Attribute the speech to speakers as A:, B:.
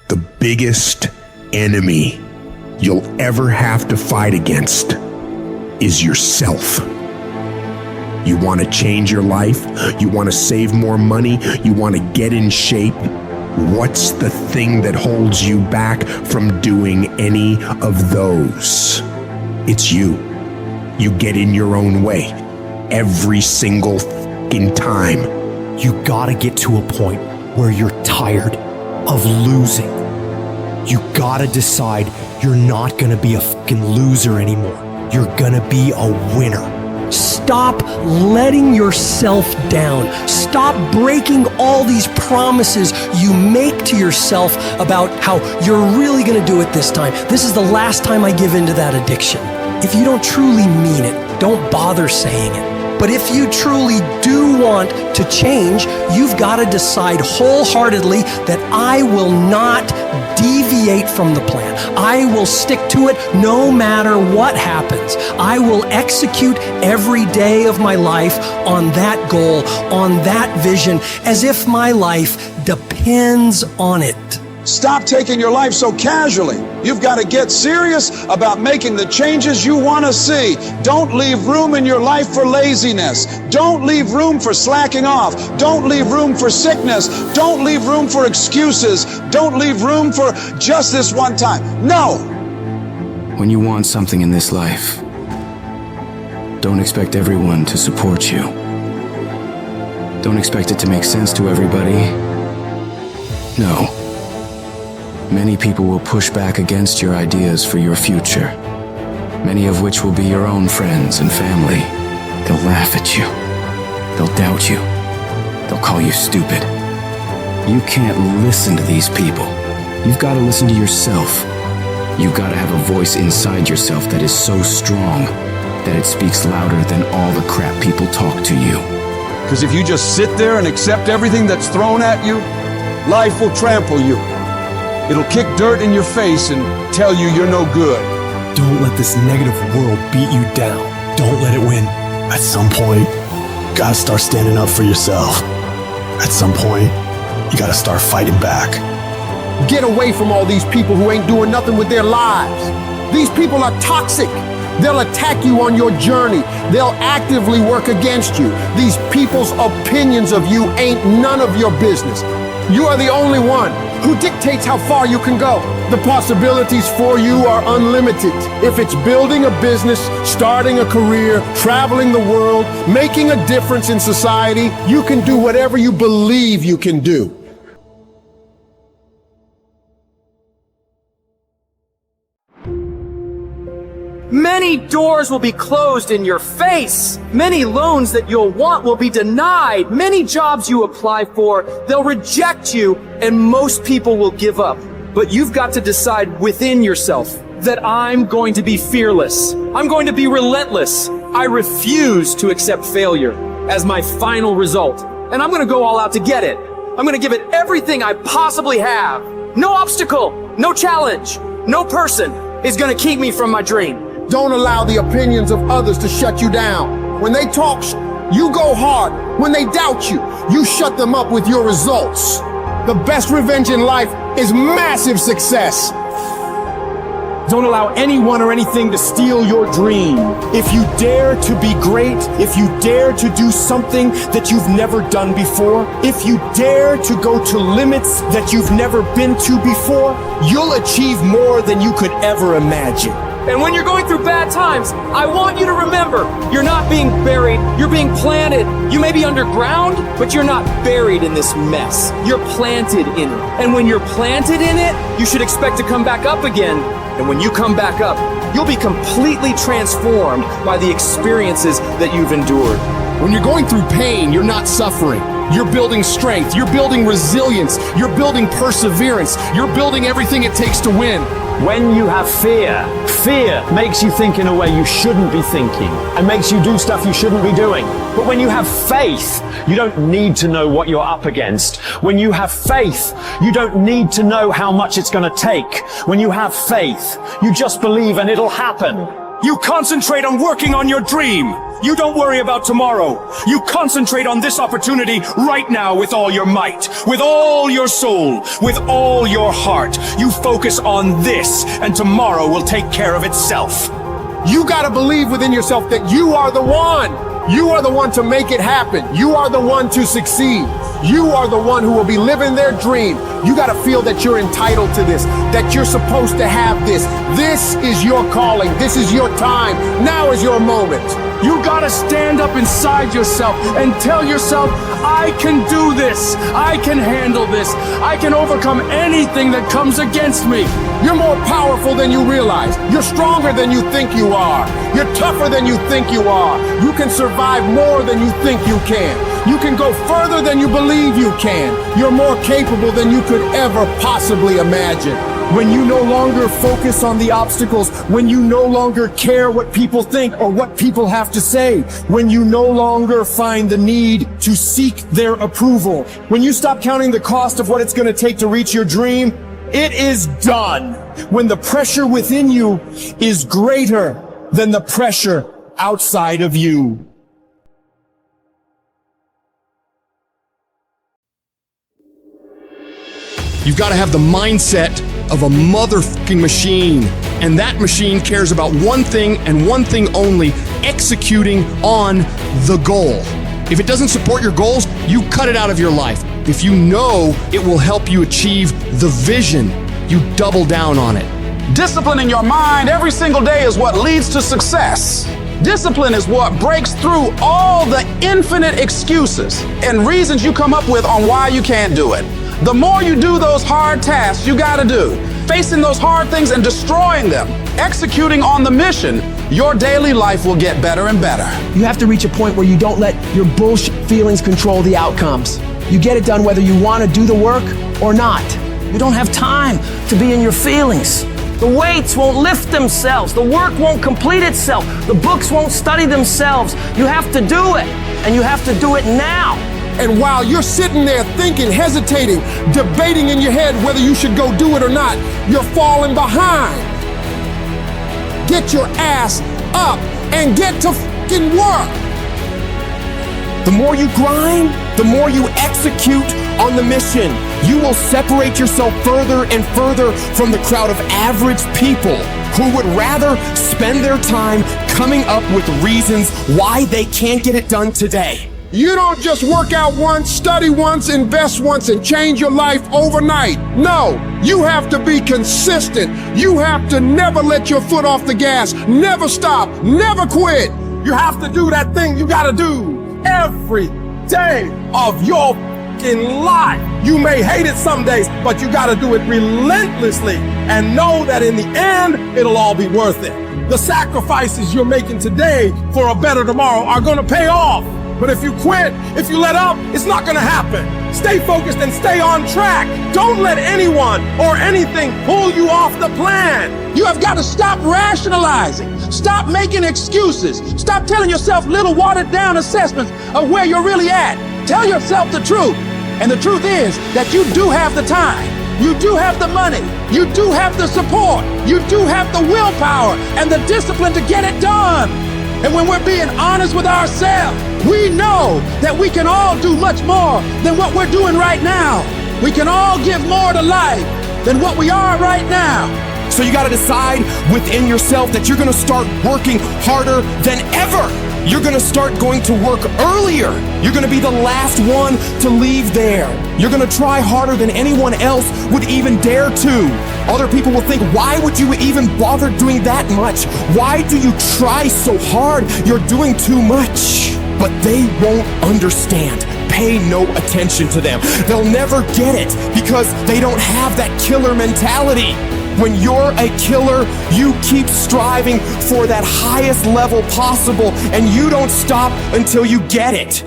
A: The biggest enemy you'll ever have to fight against is yourself. You want to change your life? You want to save more money? You want to get in shape? What's the thing that holds you back from doing any of those? It's you. You get in your own way every single fucking time.
B: You gotta get to a point where you're tired of losing. You gotta decide you're not gonna be a fucking loser anymore. You're gonna be a winner. Stop letting yourself down. Stop breaking all these promises you make to yourself about how you're really gonna do it this time. This is the last time I give in to that addiction. If you don't truly mean it, don't bother saying it. But if you truly do want to change, you've got to decide wholeheartedly that I will not deviate from the plan. I will stick to it no matter what happens. I will execute every day of my life on that goal, on that vision, as if my life depends on it.
C: Stop taking your life so casually. You've got to get serious about making the changes you want to see. Don't leave room in your life for laziness. Don't leave room for slacking off. Don't leave room for sickness. Don't leave room for excuses. Don't leave room for just this one time. No!
D: When you want something in this life, don't expect everyone to support you. Don't expect it to make sense to everybody. No. Many people will push back against your ideas for your future, many of which will be your own friends and family. They'll laugh at you. They'll doubt you. They'll call you stupid. You can't listen to these people. You've got to listen to yourself. You've got to have a voice inside yourself that is so strong that it speaks louder than all the crap people talk to you.
C: Because if you just sit there and accept everything that's thrown at you, life will trample you. It'll kick dirt in your face and tell you you're no good.
B: Don't let this negative world beat you down. Don't let it win.
E: At some point, you gotta start standing up for yourself. At some point, you gotta start fighting back.
F: Get away from all these people who ain't doing nothing with their lives. These people are toxic. They'll attack you on your journey. They'll actively work against you. These people's opinions of you ain't none of your business. You are the only one who dictates how far you can go. The possibilities for you are unlimited. If it's building a business, starting a career, traveling the world, making a difference in society, you can do whatever you believe you can do.
G: Many doors will be closed in your face. Many loans that you'll want will be denied. Many jobs you apply for, they'll reject you, and most people will give up. But you've got to decide within yourself that I'm going to be fearless. I'm going to be relentless. I refuse to accept failure as my final result. And I'm going to go all out to get it. I'm going to give it everything I possibly have. No obstacle, no challenge, no person is going to keep me from my dream.
F: Don't allow the opinions of others to shut you down. When they talk, you go hard. When they doubt you, you shut them up with your results. The best revenge in life is massive success.
B: Don't allow anyone or anything to steal your dream. If you dare to be great, if you dare to do something that you've never done before, if you dare to go to limits that you've never been to before, you'll achieve more than you could ever imagine.
G: And when you're going through bad times, I want you to remember, you're not being buried, you're being planted. You may be underground, but you're not buried in this mess. You're planted in it. And when you're planted in it, you should expect to come back up again. And when you come back up, you'll be completely transformed by the experiences that you've endured.
F: When you're going through pain, you're not suffering. You're building strength, you're building resilience, you're building perseverance, you're building everything it takes to win.
H: When you have fear, fear makes you think in a way you shouldn't be thinking and makes you do stuff you shouldn't be doing. But when you have faith, you don't need to know what you're up against. When you have faith, you don't need to know how much it's going to take. When you have faith, you just believe and it'll happen.
I: You concentrate on working on your dream. You don't worry about tomorrow. You concentrate on this opportunity right now with all your might, with all your soul, with all your heart. You focus on this, and tomorrow will take care of itself.
F: You gotta believe within yourself that you are the one. You are the one to make it happen. You are the one to succeed. You are the one who will be living their dream. You gotta feel that you're entitled to this, that you're supposed to have this. This is your calling. This is your time. Now is your moment.
I: You gotta stand up inside yourself and tell yourself, I can do this. I can handle this. I can overcome anything that comes against me.
F: You're more powerful than you realize. You're stronger than you think you are. You're tougher than you think you are. You can survive more than you think you can. You can go further than you believe you can. You're more capable than you could ever possibly imagine. When you no longer focus on the obstacles, when you no longer care what people think or what people have to say, when you no longer find the need to seek their approval, when you stop counting the cost of what it's going to take to reach your dream, it is done. When the pressure within you is greater than the pressure outside of you.
J: You've got to have the mindset of a motherfucking machine. And that machine cares about one thing and one thing only, executing on the goal. If it doesn't support your goals, you cut it out of your life. If you know it will help you achieve the vision, you double down on it.
C: Disciplining your mind every single day is what leads to success. Discipline is what breaks through all the infinite excuses and reasons you come up with on why you can't do it. The more you do those hard tasks you gotta do, facing those hard things and destroying them, executing on the mission, your daily life will get better and better.
K: You have to reach a point where you don't let your bullshit feelings control the outcomes. You get it done whether you want to do the work or not. You don't have time to be in your feelings. The weights won't lift themselves. The work won't complete itself. The books won't study themselves. You have to do it, and you have to do it now.
F: And while you're sitting there thinking, hesitating, debating in your head whether you should go do it or not, you're falling behind. Get your ass up and get to fucking work. The more you grind, the more you execute on the mission. You will separate yourself further and further from the crowd of average people who would rather spend their time coming up with reasons why they can't get it done today. You don't just work out once, study once, invest once, and change your life overnight. No, you have to be consistent. You have to never let your foot off the gas, never stop, never quit. You have to do that thing you gotta do every day of your fucking life. You may hate it some days, but you gotta do it relentlessly and know that in the end, it'll all be worth it. The sacrifices you're making today for a better tomorrow are gonna pay off. But if you quit, if you let up, it's not gonna happen. Stay focused and stay on track. Don't let anyone or anything pull you off the plan. You have got to stop rationalizing. Stop making excuses. Stop telling yourself little watered down assessments of where you're really at. Tell yourself the truth. And the truth is that you do have the time. You do have the money. You do have the support. You do have the willpower and the discipline to get it done. And when we're being honest with ourselves, we know that we can all do much more than what we're doing right now. We can all give more to life than what we are right now.
J: So you gotta decide within yourself that you're gonna start working harder than ever. You're gonna start going to work earlier. You're gonna be the last one to leave there. You're gonna try harder than anyone else would even dare to. Other people will think, why would you even bother doing that much? Why do you try so hard? You're doing too much. But they won't understand. Pay no attention to them. They'll never get it because they don't have that killer mentality. When you're a killer, you keep striving for that highest level possible and you don't stop until you get it.